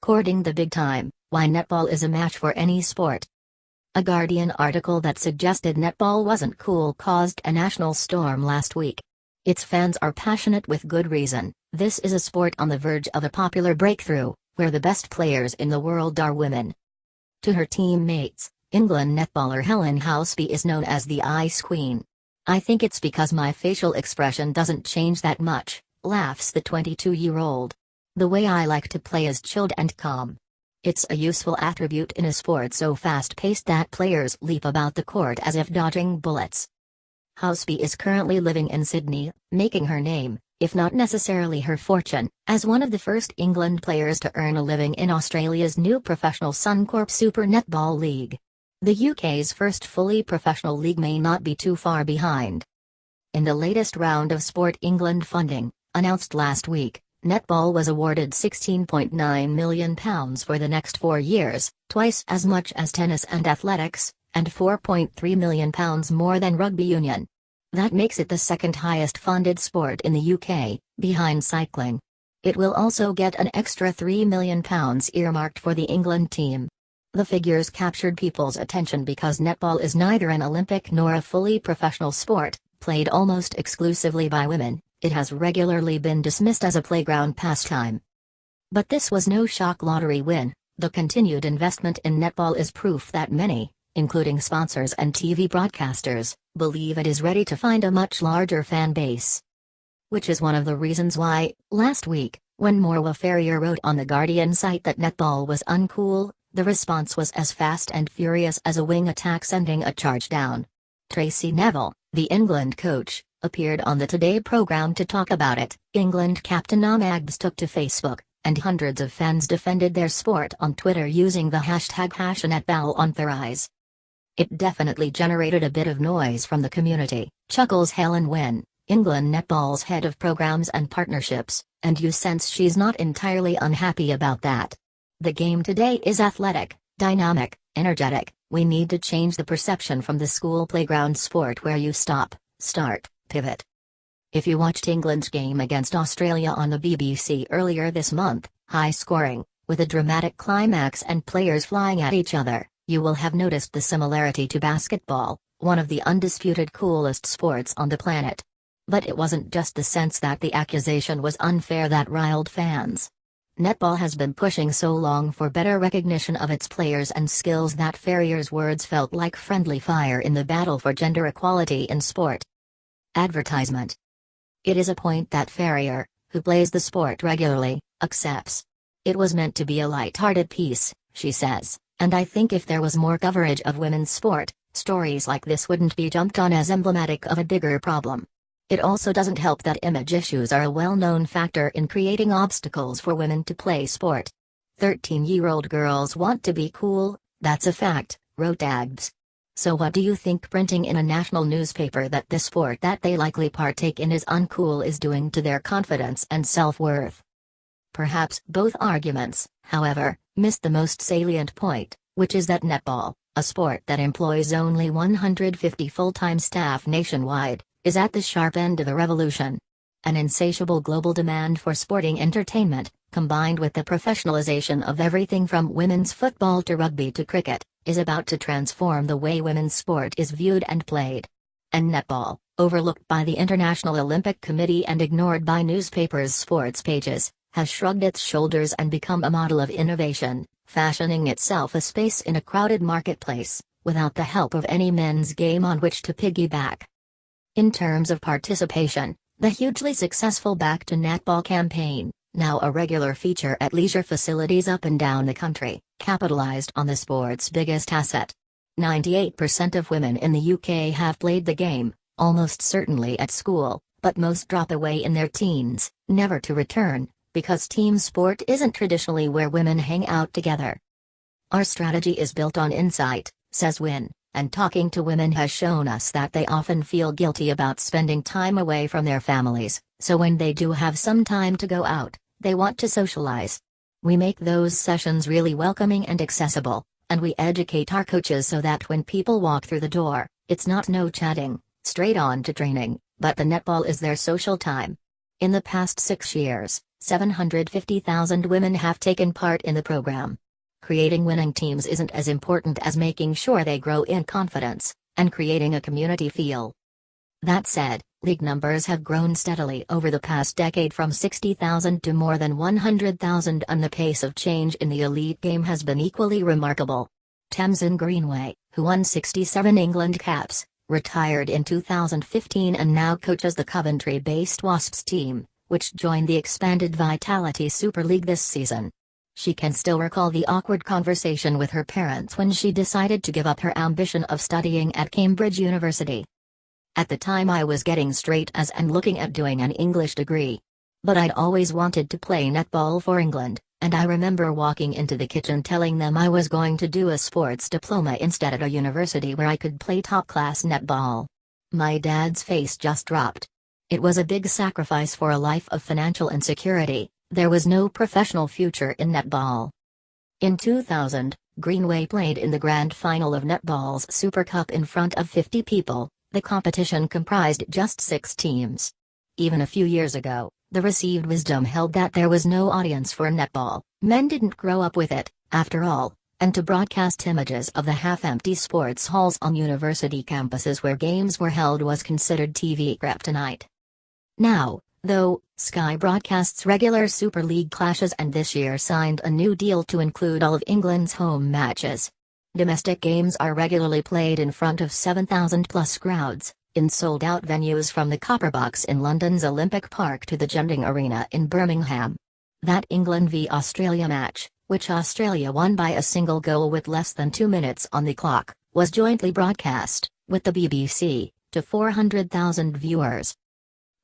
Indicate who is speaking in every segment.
Speaker 1: Courting the big time, why netball is a match for any sport. A Guardian article that suggested netball wasn't cool caused a national storm last week. Its fans are passionate with good reason. This is a sport on the verge of a popular breakthrough, where the best players in the world are women. To her teammates, England netballer Helen Housby is known as the Ice Queen. "I think it's because my facial expression doesn't change that much," laughs the 22-year-old. "The way I like to play is chilled and calm. It's a useful attribute in a sport so fast-paced that players leap about the court as if dodging bullets." Housby is currently living in Sydney, making her name, if not necessarily her fortune, as one of the first England players to earn a living in Australia's new professional Suncorp Super Netball League. The UK's first fully professional league may not be too far behind. In the latest round of Sport England funding, announced last week, netball was awarded £16.9 million for the next 4 years, twice as much as tennis and athletics, and £4.3 million more than rugby union. That makes it the second highest funded sport in the UK, behind cycling. It will also get an extra £3 million earmarked for the England team. The figures captured people's attention because netball is neither an Olympic nor a fully professional sport, played almost exclusively by women. It has regularly been dismissed as a playground pastime. But this was no shock lottery win. The continued investment in netball is proof that many, including sponsors and TV broadcasters, believe it is ready to find a much larger fan base. Which is one of the reasons why, last week, when Morwa Ferrier wrote on the Guardian site that netball was uncool, the response was as fast and furious as a wing attack sending a charge down. Tracy Neville, the England coach, appeared on the Today programme to talk about it. England captain Mags took to Facebook, and hundreds of fans defended their sport on Twitter using the hashtag #NetballOnTheRise. "It definitely generated a bit of noise from the community," chuckles Helen Wynne, England netball's head of programs and partnerships, "and you sense she's not entirely unhappy about that. The game today is athletic, dynamic, energetic. We need to change the perception from the school playground sport where you stop, start, pivot." If you watched England's game against Australia on the BBC earlier this month, high scoring, with a dramatic climax and players flying at each other, you will have noticed the similarity to basketball, one of the undisputed coolest sports on the planet. But it wasn't just the sense that the accusation was unfair that riled fans. Netball has been pushing so long for better recognition of its players and skills that Ferrier's words felt like friendly fire in the battle for gender equality in sport. Advertisement. It is a point that Ferrier, who plays the sport regularly, accepts. "It was meant to be a light-hearted piece," she says, "and I think if there was more coverage of women's sport, stories like this wouldn't be jumped on as emblematic of a bigger problem." It also doesn't help that image issues are a well-known factor in creating obstacles for women to play sport. 13-year-old girls want to be cool, that's a fact, wrote Agbs. So what do you think printing in a national newspaper that the sport that they likely partake in is uncool is doing to their confidence and self-worth? Perhaps both arguments, however, missed the most salient point, which is that netball, a sport that employs only 150 full-time staff nationwide, is at the sharp end of the revolution. An insatiable global demand for sporting entertainment, combined with the professionalization of everything from women's football to rugby to cricket, is about to transform the way women's sport is viewed and played. And netball, overlooked by the International Olympic Committee and ignored by newspapers' sports pages, has shrugged its shoulders and become a model of innovation, fashioning itself a space in a crowded marketplace, without the help of any men's game on which to piggyback. In terms of participation, the hugely successful Back to Netball campaign, now a regular feature at leisure facilities up and down the country, capitalized on the sport's biggest asset. 98% of women in the UK have played the game, almost certainly at school, but most drop away in their teens, never to return, because team sport isn't traditionally where women hang out together. "Our strategy is built on insight," says Wynne, "and talking to women has shown us that they often feel guilty about spending time away from their families, so when they do have some time to go out, they want to socialize. We make those sessions really welcoming and accessible, and we educate our coaches so that when people walk through the door, it's not no chatting, straight on to training, but the netball is their social time." In the past 6 years, 750,000 women have taken part in the program. Creating winning teams isn't as important as making sure they grow in confidence and creating a community feel. That said, league numbers have grown steadily over the past decade from 60,000 to more than 100,000, and the pace of change in the elite game has been equally remarkable. Tamsin Greenway, who won 67 England caps, retired in 2015 and now coaches the Coventry-based Wasps team, which joined the expanded Vitality Super League this season. She can still recall the awkward conversation with her parents when she decided to give up her ambition of studying at Cambridge University. At the time I was getting straight A's and looking at doing an English degree. But I'd always wanted to play netball for England, and I remember walking into the kitchen telling them I was going to do a sports diploma instead at a university where I could play top-class netball. My dad's face just dropped. It was a big sacrifice for a life of financial insecurity. There was no professional future in netball. In 2000, Greenway played in the grand final of Netball's Super Cup in front of 50 people. The competition comprised just 6 teams. Even a few years ago, the received wisdom held that there was no audience for netball. Men didn't grow up with it, after all, and to broadcast images of the half-empty sports halls on university campuses where games were held was considered TV kryptonite. Now, though, Sky broadcasts regular Super League clashes and this year signed a new deal to include all of England's home matches. Domestic games are regularly played in front of 7,000-plus crowds, in sold-out venues from the Copper Box in London's Olympic Park to the Gending Arena in Birmingham. That England v Australia match, which Australia won by a single goal with less than 2 minutes on the clock, was jointly broadcast, with the BBC, to 400,000 viewers.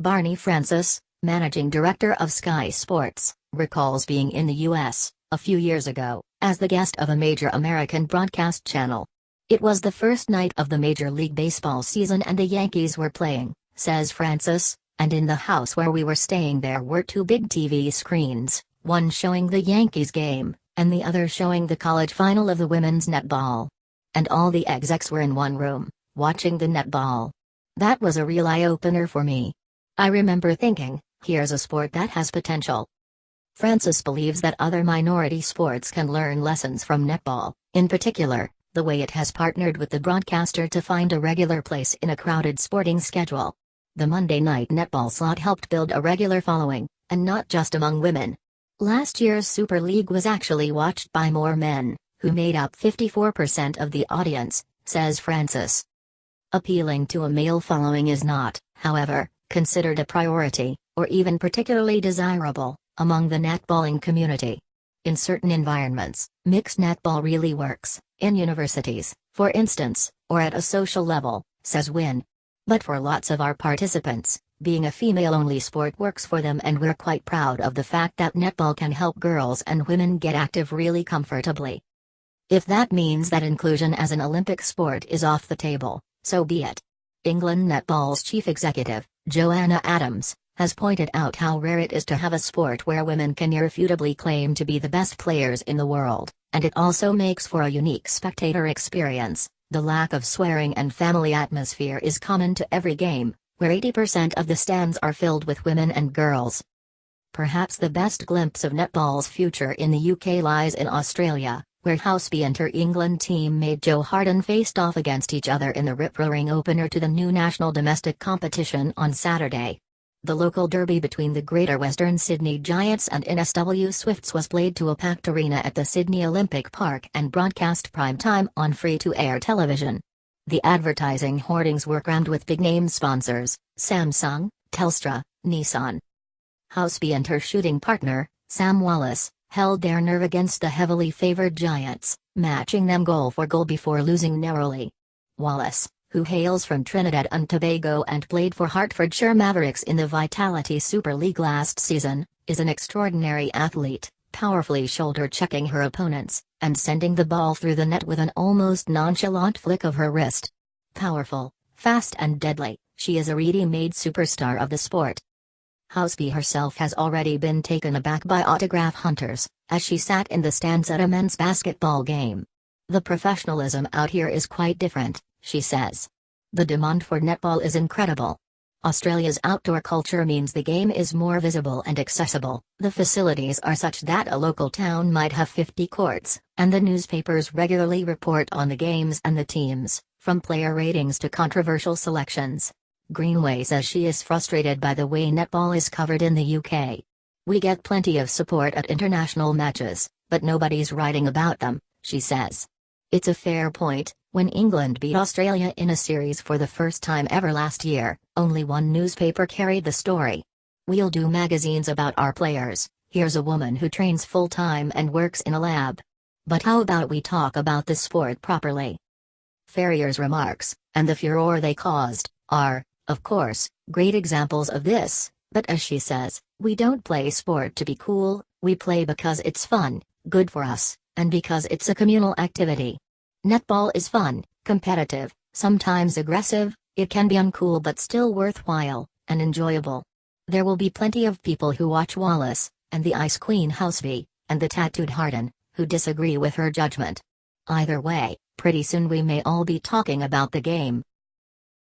Speaker 1: Barney Francis, managing director of Sky Sports, recalls being in the US, a few years ago, as the guest of a major American broadcast channel. It was the first night of the Major League Baseball season and the Yankees were playing, says Francis, and in the house where we were staying there were 2 big TV screens, one showing the Yankees game, and the other showing the college final of the women's netball. And all the execs were in one room, watching the netball. That was a real eye-opener for me. I remember thinking, here's a sport that has potential. Francis believes that other minority sports can learn lessons from netball, in particular, the way it has partnered with the broadcaster to find a regular place in a crowded sporting schedule. The Monday night netball slot helped build a regular following, and not just among women. Last year's Super League was actually watched by more men, who made up 54% of the audience, says Francis. Appealing to a male following is not, however, considered a priority, or even particularly desirable, among the netballing community. In certain environments, mixed netball really works, in universities, for instance, or at a social level, says Wynne. But for lots of our participants, being a female-only sport works for them, and we're quite proud of the fact that netball can help girls and women get active really comfortably. If that means that inclusion as an Olympic sport is off the table, so be it. England Netball's chief executive, Joanna Adams, has pointed out how rare it is to have a sport where women can irrefutably claim to be the best players in the world, and it also makes for a unique spectator experience. The lack of swearing and family atmosphere is common to every game, where 80% of the stands are filled with women and girls. Perhaps the best glimpse of netball's future in the UK lies in Australia, where Housby and her England teammate Joe Harden faced off against each other in the rip-roaring opener to the new national domestic competition on Saturday. The local derby between the Greater Western Sydney Giants and NSW Swifts was played to a packed arena at the Sydney Olympic Park and broadcast prime-time on free-to-air television. The advertising hoardings were crammed with big-name sponsors: Samsung, Telstra, Nissan. Housby and her shooting partner, Sam Wallace, held their nerve against the heavily favored Giants, matching them goal for goal before losing narrowly. Wallace, who hails from Trinidad and Tobago and played for Hertfordshire Mavericks in the Vitality Super League last season, is an extraordinary athlete, powerfully shoulder-checking her opponents, and sending the ball through the net with an almost nonchalant flick of her wrist. Powerful, fast and deadly, she is a ready-made superstar of the sport. Housby herself has already been taken aback by autograph hunters, as she sat in the stands at a men's basketball game. The professionalism out here is quite different, she says. The demand for netball is incredible. Australia's outdoor culture means the game is more visible and accessible. The facilities are such that a local town might have 50 courts, and the newspapers regularly report on the games and the teams, from player ratings to controversial selections. Greenway says she is frustrated by the way netball is covered in the UK. We get plenty of support at international matches, but nobody's writing about them, she says. It's a fair point. When England beat Australia in a series for the first time ever last year, only one newspaper carried the story. We'll do magazines about our players. Here's a woman who trains full-time and works in a lab. But how about we talk about the sport properly? Ferrier's remarks, and the furore they caused, are, of course, great examples of this, but as she says, we don't play sport to be cool, we play because it's fun, good for us, and because it's a communal activity. Netball is fun, competitive, sometimes aggressive, it can be uncool but still worthwhile, and enjoyable. There will be plenty of people who watch Wallace, and the Ice Queen Housby, and the tattooed Harden, who disagree with her judgment. Either way, pretty soon we may all be talking about the game.